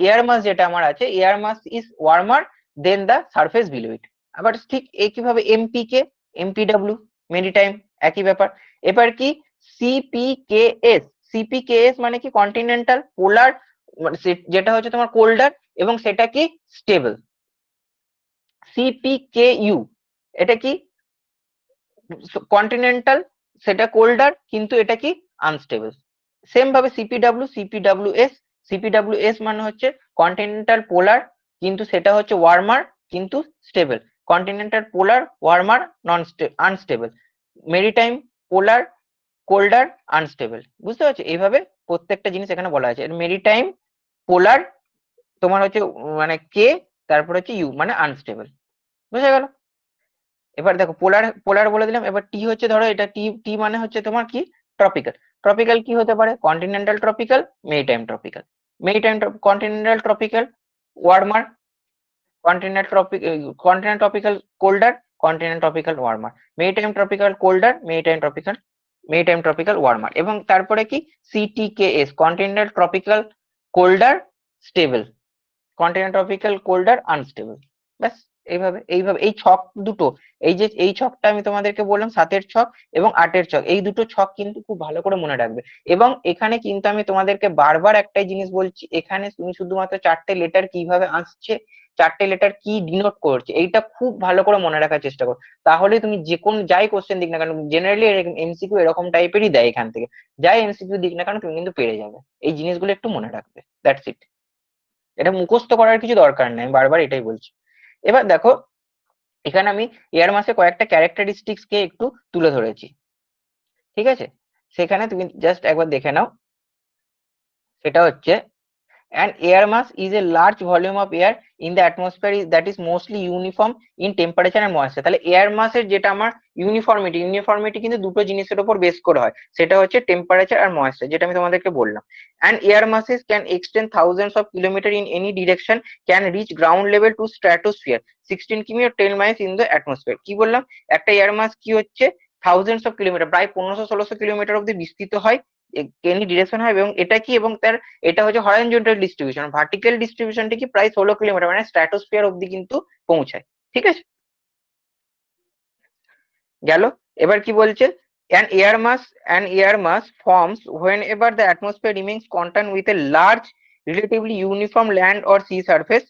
A: এয়ার মাস যেটা আমার আছে air mass is warmer than the surface below it. আবার ঠিক একইভাবে এমপিকে এমপিডব্লিউ মেরিটাইম একই ব্যাপার। এবার কি সিপিকেএস, সিপিকেএস মানে কি কন্টিনেন্টাল পোলার, যেটা হচ্ছে তোমার কোল্ডার এবং সেটা কি স্টেবল। সিপিকেইউ এটা কি কন্টিনেন্টাল, সেটা কোল্ডার কিন্তু এটা কি আনস্টেবল। সেম ভাবে সিপিডব্লিউএস মানে হচ্ছে কন্টিনেন্টাল পোলার কিন্তু সেটা হচ্ছে ওয়ার্মার কিন্তু স্টেবল, কন্টিনেন্টাল পোলার ওয়ার্মার নন আনস্টেবল, মেরিটাইম পোলার কোল্ডার আনস্টেবল। বুঝতে পারছো, এইভাবে প্রত্যেকটা জিনিস এখানে বলা আছে। মেরিটাইম পোলার তোমার হচ্ছে মানে কে, তারপর হচ্ছে ইউ মানে আনস্টেবল। বুঝা গেল? এবার দেখো পোলার পোলার বলে দিলাম। এবার টি হচ্ছে ধরো এটা টি, টি মানে হচ্ছে তোমার কি ট্রপিক্যাল। ট্রপিক্যাল কি হতে পারে continental tropical maritime tropical. Maritime continental tropical warmer, continent tropical colder, continent tropical warmer, maritime tropical colder, maritime tropical warmer. এবং তারপরে কি সিটিকেএস continental tropical colder stable, continent tropical colder unstable. ব্যাস এইভাবে এইভাবে এই ছক দুটো, এই যে এই ছকটা আমি তোমাদেরকে বললাম 7-এর ছক এবং 8-এর ছক, এই দুটো ছক কিন্তু খুব ভালো করে মনে রাখবে। এবং এখানে কিন্তু আমি তোমাদেরকে বারবার একটাই জিনিস বলছি, এখানে তুমি শুধুমাত্র 4টে লেটার কিভাবে আসছে, 4টে লেটার কি ডিনোট করছে এইটা খুব ভালো করে মনে রাখার চেষ্টা করো। তাহলে তুমি যে কোন যাই কোশ্চেন দিক না কেন, জেনারেলি এমসিকিউ এরকম টাইপেরই দেয় এখান থেকে, যাই এমসিকিউ দিক না কেন তুমি কিন্তু পেরে যাবে। এই জিনিসগুলো একটু মনে রাখবে, দ্যাটস ইট। এটা মুখস্থ করার কিছু দরকার নেই, আমি বারবার এটাই বলছি। এবার দেখো এখানে আমি এয়ার মাসে কয়েকটা ক্যারেক্টারিস্টিক্স কে একটু তুলে ধরেছি, ঠিক আছে? সেখানে তুমি জাস্ট একবার দেখে নাও। সেটা হচ্ছে an air mass is a large volume of air in the atmosphere that is mostly uniform in temperature and moisture। তাহলে এয়ার মাসের যেটা আমার ইউনিফর্মিটি কিন্তু দুটো জিনিসের উপর বেস করে হয়, সেটা হচ্ছে টেম্পারেচার আর ময়েশ্চার, যেটা আমি তোমাদেরকে বললাম। and air masses can extend thousands of kilometers in any direction, can reach ground level to stratosphere 16 কিমি or 10 miles in the atmosphere। কি বললাম, একটা এয়ার মাস কি হচ্ছে থাউজেন্ডস অফ কিলোমিটার, প্রায় 1500-1600 কিলোমিটার অব্দি বিস্তৃত হয়, এনি ডিরেকশন হয়। এবং এটা কি, এবং তার এটা হচ্ছে হরাইজন্টাল ডিস্ট্রিবিউশন, ভার্টিক্যাল ডিস্ট্রিবিউশনটা কি প্রায় 16 কিলোমিটার মানে স্ট্র্যাটোস্ফিয়ার অব্দি কিন্তু পৌঁছায়। ঠিক আছে, গেল। এবার কি বলছে, an air mass an air mass forms whenever the atmosphere remains constant with a large relatively uniform land or sea surface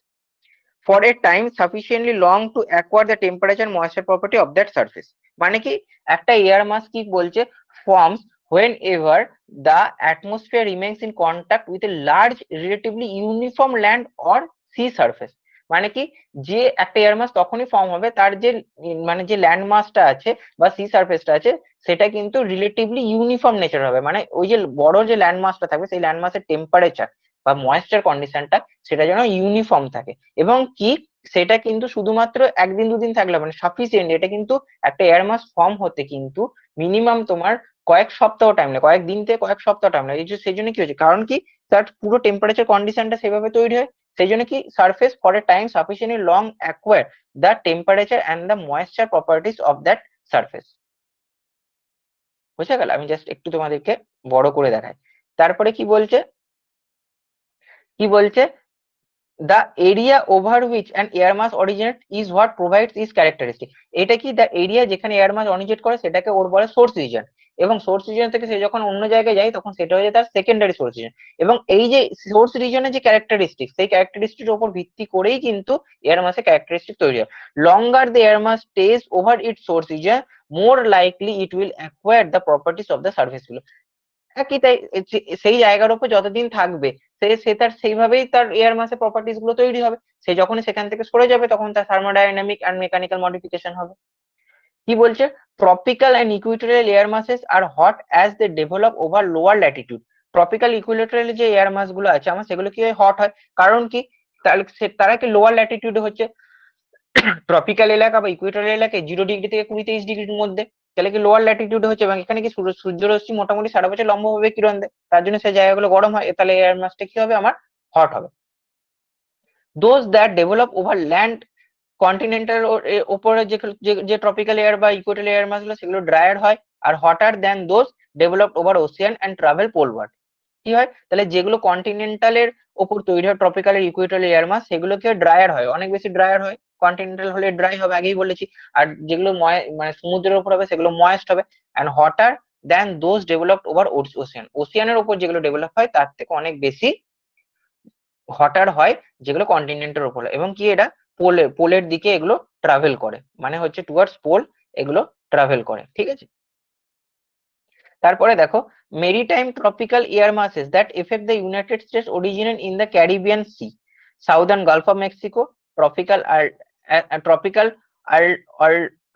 A: for a time sufficiently long to acquire the temperature and moisture property of that surface। মানে কি একটা এয়ার মাস কি বলছে, forms whenever the atmosphere remains in contact with a large relatively uniform land or sea surface। মানে কি যে একটা এয়ার মাস তখনই ফর্ম হবে তার যে মানে যে ল্যান্ড মাসটা আছে বা সি সারফেসটা আছে সেটা কিন্তু রিলেটিভলি ইউনিফর্ম নেচার হবে, মানে ওই যে বড় যে ল্যান্ড মাসটা থাকবে সেই ল্যান্ড মাসের টেম্পারেচার বা ময়েশ্চার কন্ডিশনটা সেটা যেন ইউনিফর্ম থাকে। এবং কি সেটা কিন্তু শুধুমাত্র একদিন দুদিন থাকলে মানে সাফিসিয়েন্ট, এটা কিন্তু একটা এয়ার মাস ফর্ম হতে কিন্তু মিনিমাম তোমার কয়েক সপ্তাহ টাইম লাগে, কয়েক দিন থেকে কয়েক সপ্তাহ টাইম লাগে। সেই জন্য কি হচ্ছে, কারণ কি তার পুরো টেম্পারেচার কন্ডিশনটা সেভাবে তৈরি হয়। সেই জন্য কি surface for a time sufficiently long acquire the temperature and the moisture properties of that surface. বুঝা গেল? আমি জাস্ট একটু তোমাদেরকে বড় করে দেখাই। তারপরে কি বলছে, কি বলছে the area over which an air mass originates is what provides its characteristic। এটা কি the area যেখানে এয়ার মাস অরিজিনেট করে সেটাকে ওর বলে সোর্স রিজন, এবং সোর্স রিজন থেকে সে যখন অন্য জায়গায় যায় তখন সেটা হয়ে যায় তার সেকেন্ডারি সোর্স রিজন। এবং এই যে সোর্স রিজনের যে ক্যারেক্টারিস্টিক সেই ক্যারেক্টারিস্টিকের উপর ভিত্তি করেই কিন্তু এয়ার মাসের ক্যারেক্টারিস্টিক তৈরি হয়। লঙ্গার the air mass stays over its source region more likely it will acquire the properties of the surface below। একই তাই, সেই জায়গার উপর যতদিন থাকবে সে সে তার সেইভাবেই তার এয়ার মাসের প্রপার্টিস গুলো তৈরি হবে। সে যখনই সেখান থেকে সরে যাবে তখন তার থার্মোডাইনামিক এন্ড মেকানিক্যাল মডিফিকেশন হবে। কি বলছে, tropical and equatorial air masses are hot as they develop over lower latitude. Tropical equatorial যে এয়ার মাস গুলো আছে আমার সেগুলো কি হয় হট হয়, কারণ কি তাহলে তারা কি লোয়ার ল্যাটিটিউডে হচ্ছে, ট্রপিক্যাল এলাকা বা ইকুয়েটরিয়াল এলাকায় 0 ডিগ্রি থেকে 20-23 ডিগ্রির মধ্যে, তাহলে কি লোয়ার ল্যাটিটিউডে হচ্ছে এবং এখানে কি সূর্যরশ্মি মোটামুটি সারা বছর লম্বভাবে কিরণ দেয়, তার জন্য সেই জায়গাগুলো গরম হয়, তাহলে এয়ার মাসটা কি হবে আমার হট হবে। Those that develop over land continental ওপরে যে ট্রপিক্যাল এয়ার বা ইকুয়েটরিয়াল এয়ার মাস গুলো সেগুলো ড্রায়ার হয়, আর hotter than those developed over ocean and travel poleward. কি হয় তাহলে, যেগুলো কন্টিনেন্টালের ওপর তৈরি হয় ট্রপিক্যাল আর ইকুয়েটরিয়াল এয়ার মাস, সেগুলোকে ড্রায়ার হয়, অনেক বেশি ড্রায়ার হয়। কন্টিনেন্টাল হলে ড্রাই হবে, আগেই বলেছি। আর যেগুলো মানে সমুদ্রের উপর হবে সেগুলো ময়েস্ট হবে। And hotter than those developed over ocean, ওশিয়ানের উপর যেগুলো ডেভেলপ হয় তার থেকে অনেক বেশি হটার হয় যেগুলো কন্টিনেন্টের উপর, এবং কি এটা পোলের দিকে এগুলো ট্রাভেল করে, মানে হচ্ছে টুয়ার্ডস পোল এগুলো ট্রাভেল করে, ঠিক আছে। তারপরে দেখো, maritime tropical air masses that affect the United States originate in the Caribbean Sea, southern Gulf of Mexico, tropical tropical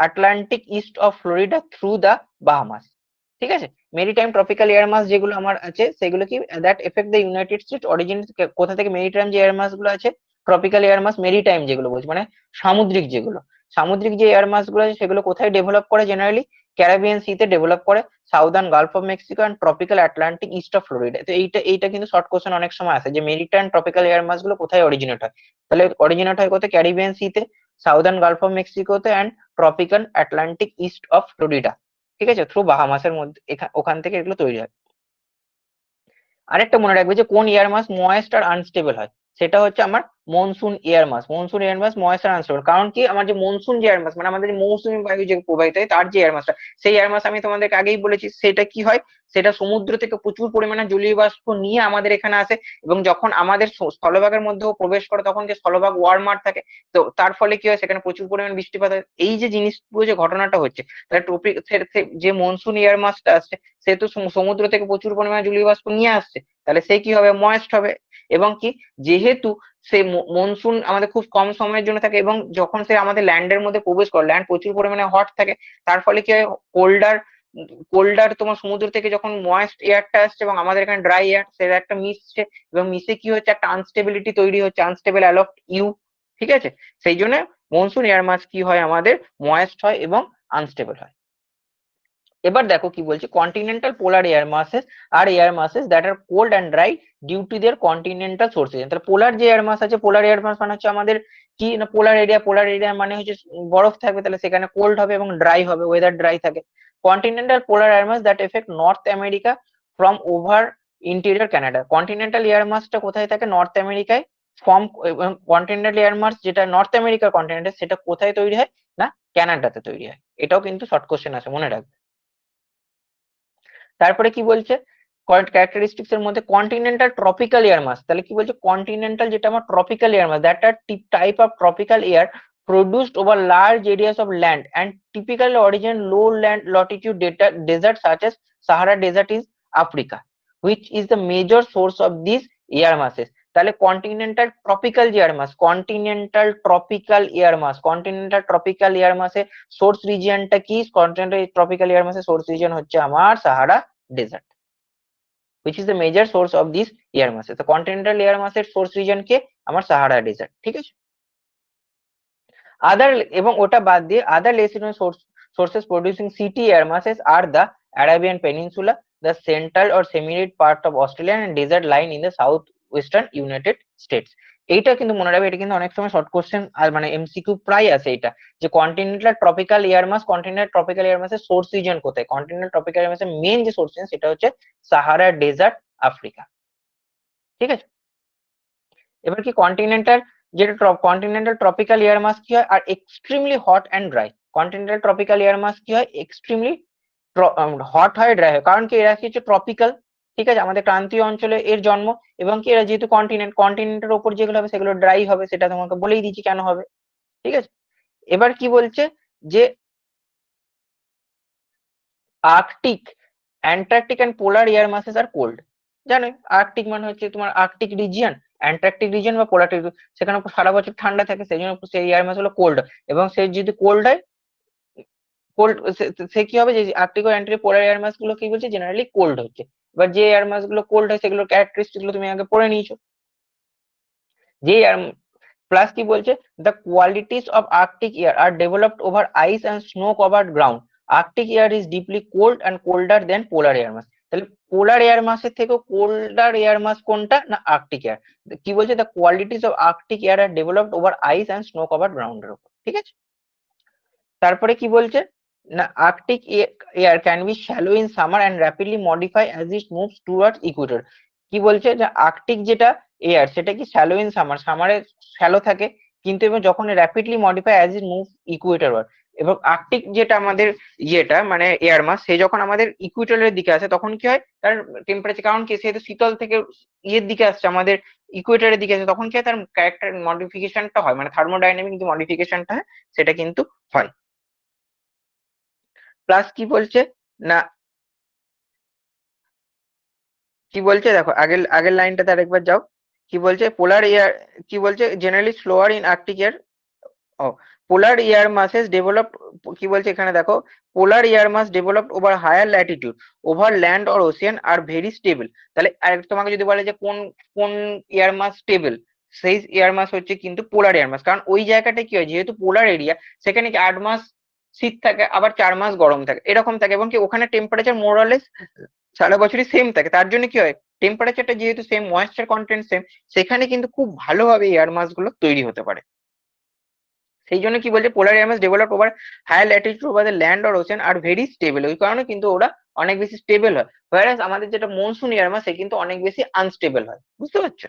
A: Atlantic east of Florida through the Bahamas. ঠিক আছে, মেরিটাইম ট্রপিক্যাল এয়ার মাস যেগুলো আমার আছে সেগুলো কি, that affect the United states origin, কোথা থেকে মেরিটাইম যে এয়ার মাস গুলো আছে, ট্রপিক্যাল এয়ার মাস মেরিটাইম যেগুলো বলছি মানে সামুদ্রিক, যেগুলো সামুদ্রিক যে এয়ার মাস গুলো আছে সেগুলো কোথায় ডেভেলপ করে, জেনারেলি ক্যারিবিয়ান সিতে ডেভেলপ করে, southern Gulf of Mexico and tropical Atlantic east of Florida. তো এইটা কিন্তু শর্ট কোশ্চেন অনেক সময় আসে যে মেরিটাইম ট্রপিক্যাল এয়ার মাস গুলো কোথায় অরিজিনেট হয়। তাহলে অরিজিনেট হয় কোথায়, ক্যারিবিয়ান সিতে, সাউদার্ন গালফ অফ মেক্সিকোতে and tropical Atlantic east of Florida. ঠিক আছে, থ্রু বাহামাসের মধ্যে ওখান থেকে এগুলো তৈরি হয়। আরেকটা মনে রাখবে যে কোন ইয়ার মাস ময়েস্ট আর আনস্টেবল হয়, সেটা হচ্ছে আমার মনসুন ইয়ার মাস। মনসুন ইয়ার মাস ময়েস্ট আর আনস্টেবল, কারণ কি আমার যে মনসুন যে ইয়ার মাস মানে আমাদের যে মৌসুমী বায়ু যে প্রবাহিত হয় তার যে ইয়ার মাসটা, সেই ইয়ার মাস আমি তোমাদেরকে আগেই বলেছি সেটা কি হয়, সেটা সমুদ্র থেকে প্রচুর পরিমাণে জলীয় বাষ্প নিয়ে আমাদের এখানে আসে, এবং যখন আমাদের স্থলভাগের মধ্যেও প্রবেশ করে তখন যে স্থলভাগ ওয়ার্মার থাকে, তো তার ফলে কি হয় সেখানে প্রচুর পরিমাণে বৃষ্টিপাত হয়। এই যে জিনিসগুলো যে ঘটনাটা হচ্ছে, তাহলে ট্রপিক যে মনসুন ইয়ার মাসটা আসছে সে তো সমুদ্র থেকে প্রচুর পরিমাণে জলীয় বাষ্প নিয়ে আসছে, তাহলে সে কি হবে, ময়েস্ট হবে। এবং কি, যেহেতু সে মনসুন আমাদের খুব কম সময়ের জন্য থাকে, এবং যখন সে আমাদের ল্যান্ডের মধ্যে প্রবেশ করে, ল্যান্ড প্রচুর পরিমাণে হট থাকে, তার ফলে কি হয়, কোল্ডার কোল্ডার তোমার সমুদ্র থেকে যখন ময়েস্ট এয়ারটা আসছে এবং আমাদের এখানে ড্রাই এয়ার, সেটা একটা মিশছে, এবং মিশে কি হচ্ছে, একটা আনস্টেবিলিটি তৈরি হচ্ছে, আনস্টেবল অ্যালফট ইউ। ঠিক আছে, সেই জন্য মনসুন এয়ার মাস কি হয়, আমাদের ময়েস্ট হয় এবং আনস্টেবল হয়। এবার দেখো কি বলছে, continental polar air masses are air masses that are cold and dry due to their continental sources. তাহলে পোলার যে এয়ার মাস আছে, পোলার এয়ার মাস মানে হচ্ছে আমাদের কি না, পোলার এরিয়া মানে হচ্ছে বরফ থাকবে, তাহলে সেখানে কোল্ড হবে এবং ড্রাই হবে, ওয়েদার ড্রাই থাকে। Continental polar air mass that effect North America from over interior Canada. Continental air মাসটা কোথায় থাকে, নর্থ আমেরিকায়। ফর্ম কন্টিনেন্টাল এয়ার মাস যেটা নর্থ আমেরিকার কন্টিনেন্টে, সেটা কোথায় তৈরি হয় না, ক্যানাডাতে তৈরি হয়। এটাও কিন্তু শর্ট কোশ্চেন আছে, মনে রাখবে। তারপরে কি বলছে, ক্যারেক্টারিস্টিক্স এর মধ্যে কন্টিনেন্টাল ট্রপিক্যাল এয়ার মাস, তাহলে কি বলছে, কন্টিনেন্টাল যেটা আমার tropical air mass, that are type of tropical air produced over large areas of land and typically origin low land latitude desert such as Sahara Desert in Africa, which is the major source of these air masses. তাহলে কন্টিনেন্টাল ট্রপিক্যাল যে air mass, continental tropical air mass, continental tropical air মাসে সোর্স রিজিয়নটা কি, কন্টিনেন্টাল ট্রপিক্যাল এয়ার মাসে সোর্স রিজিয়ন হচ্ছে আমার Sahara desert, which is the major source of these air masses. তো কন্টিনেন্টাল এয়ার মাসের সোর্স রিজন কে, আমার সাহারা ডেজার্ট। ঠিক আছে, আদার, এবং ওটা বাদ দিয়ে আদার less sources producing CT air masses are the Arabian Peninsula, the central or semi-arid part of Australia and desert line in the southwestern United States. এইটা কিন্তু মনে রাখবে, এটা কিন্তু অনেক সময় শর্ট কোশ্চেন আর মানে এমসিকিউ প্রায় আছে এটা, যে continental tropical air mass, continental tropical air মাসের সোর্স রিজন কোথায়, কন্টিনেন্টাল ট্রপিক্যাল এয়ার মাসের মেইন যে সোর্স রিজন সেটা হচ্ছে সাহারা ডেজার্ট, আফ্রিকা। ঠিক আছে, এবার কি কন্টিনেন্টাল যেটা কন্টিনেন্টাল ট্রপিক্যাল এয়ার মাস কি হয়, are extremely hot and dry. Continental tropical air mass কি হয়, এক্সট্রিমলি হট হয়, ড্রাই হয়, কারণ কি এরা কি হচ্ছে ট্রপিক্যাল। ঠিক আছে, আমাদের ক্রান্তীয় অঞ্চলে এর জন্ম, এবং কি এরা যেহেতু কন্টিনেন্টের ওপর যেগুলো হবে সেগুলো ড্রাই হবে, সেটা তোমাকে বলেই দিচ্ছি কেন হবে। ঠিক আছে, এবার কি বলছে যে Arctic, Antarctic and polar air masses are cold. জানো আর্কটিক মানে হচ্ছে তোমার আর্কটিক রিজিয়ন, অ্যান্টার্কটিক রিজিয়ন বা পোলার, সেখানে সারা বছর ঠান্ডা থাকে, সেই জন্য সেই এয়ার মাস হলো কোল্ড। এবং সে যদি কোল্ড হয়, কোল্ড, সে কি হবে, যে আর্কটিক ও অ্যান্টার্কটিক পোলার এয়ার মাস গুলো কি বলছে, জেনারেলি কোল্ড হচ্ছে। এবার যে এয়ার মাস গুলো কোল্ড হয় সেগুলো ক্যারেক্টারিস্টিক গুলো তুমি আগে পড়ে নিয়েছো। যে প্লাস কি বলছে, the qualities of Arctic air are developed over ice and snow covered ground. Arctic air is deeply cold and colder than polar air mass. তাহলে পোলার এয়ার মাসের থেকে কোল্ডার এয়ার মাস কোনটা না আর্কটিক এয়ার। কি বলছে the qualities of Arctic air are developed over ice and snow cover গ্রাউন্ডের উপর, ঠিক আছে। তারপরে কি বলছে না Arctic air can be shallow in summer and rapidly modify as it moves towards equator. কি বলছে যে আর্কটিক যেটা এয়ার সেটা কি শ্যালো ইন সামার, সামারে শ্যালো থাকে, কিন্তু এবার যখন rapidly modify as it move equator, এবং আর্কটিক যেটা আমাদের ইয়েটা মানে এয়ার মাস, সে যখন আমাদের ইকুয়েটরের দিকে আসে তখন কি হয় তার টেম্পারেচার, কারণ কি সেহেতু শীতল থেকে ইয়ের দিকে আসছে আমাদের ইকুয়েটরের দিকে আসে, তখন কি হয় তার ক্যারেক্টার মডিফিকেশনটা হয়, মানে থার্মোডাইনামিক যে মডিফিকেশনটা হয় সেটা কিন্তু হয়। প্লাস কি বলছে না কি বলছে দেখো আগের আগের লাইনটাতে আরেকবার যাও। কি বলছে পোলার এয়ার, কি বলছে generally slower in Arctic air. ও পোলার এয়ার মাসেস ডেভেলপ, কি বলছে এখানে দেখো polar air mass developed over higher latitude over land or ocean are very stable. তাহলে আর তোমাকে যদি বলে যে কোন কোন এয়ার মাস স্টেবল, সেই এয়ার মাস হচ্ছে কিন্তু পোলার এয়ার মাস, কারণ ওই জায়গাটা কি হয় যেহেতু পোলার এরিয়া, সেখানে কি 8 মাস শীত থাকে আবার 4 মাস গরম থাকে এরকম থাকে, এবং কি ওখানে টেম্পারেচার মোরলেস সারা বছরই সেম থাকে, তার জন্য কি হয় টেম্পারেচারটা যেহেতু সেম, ময়েশ্চার কন্টেন্ট সেম, সেখানে কিন্তু খুব ভালোভাবে এয়ার মাস গুলো তৈরি হতে পারে। সেই জন্য কি বলছে polar air mass develop over higher latitude over the land or ocean are very stable, ওই কারণে কিন্তু ওরা অনেক বেশি স্টেবল হয়, হোয়ারাস আমাদের যেটা মনসুন এয়ার মাস সে কিন্তু অনেক বেশি আনস্টেবল হয়, বুঝতে পারছো।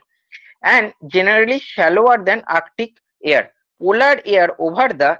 A: And generally shallower than Arctic air. Polar air over the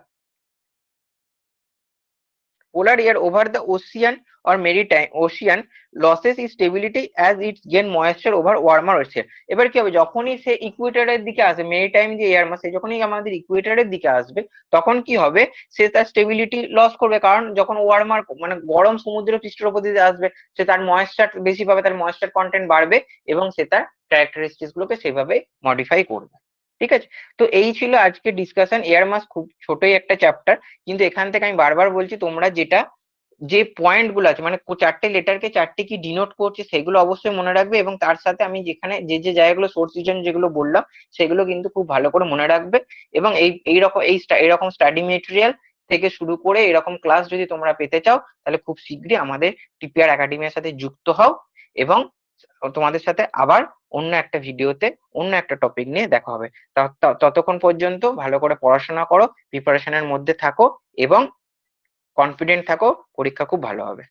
A: polar air over the ocean or maritime ocean losses its stability as it gain moisture over warmer ocean। এবার কি হবে যখনই সে ইকুয়েটরের দিকে আসবে, মেরিটাইম যে এয়ার মাস যখনই আমাদের ইকুয়েটরের দিকে আসবে তখন কি হবে সে তার স্টেবিলিটি লস করবে, কারণ যখন ওয়ার্মার মানে গরম সমুদ্র পৃষ্ঠের উপর দিয়ে আসবে সে তার ময়েশ্চার বেশি পাবে, তার ময়েশ্চার কন্টেন্ট বাড়বে এবং সে তার ক্যারেক্টারিস্টিক্স গুলোকে সেভাবে মডিফাই করবে, ঠিক আছে। তো এই ছিল আজকে ডিসকাশন এয়ার মাস, খুব ছোটই একটা চ্যাপ্টার, কিন্তু এখান থেকে আমি বারবার বলছি তোমরা যেটা যে পয়েন্ট গুলো আছে মানে চারটে লেটারকে চারটে কি ডিনোট করছে সেগুলো অবশ্যই মনে রাখবে, এবং তার সাথে আমি যেখানে যে যে জায়গাগুলো সোর্স রিজন যেগুলো বললাম সেগুলো কিন্তু খুব ভালো করে মনে রাখবে। এবং এইরকম এইরকম স্টাডি মেটেরিয়াল থেকে শুরু করে এরকম ক্লাস যদি তোমরা পেতে চাও তাহলে খুব শীঘ্রই আমাদের টিপিআর একাডেমির সাথে যুক্ত হও, এবং তোমাদের সাথে আবার অন্য একটা ভিডিওতে অন্য একটা টপিক নিয়ে দেখা হবে। ততক্ষণ পর্যন্ত ভালো করে পড়াশোনা করো, প্রিপারেশনের মধ্যে থাকো এবং কনফিডেন্ট থাকো, পরীক্ষা খুব ভালো হবে।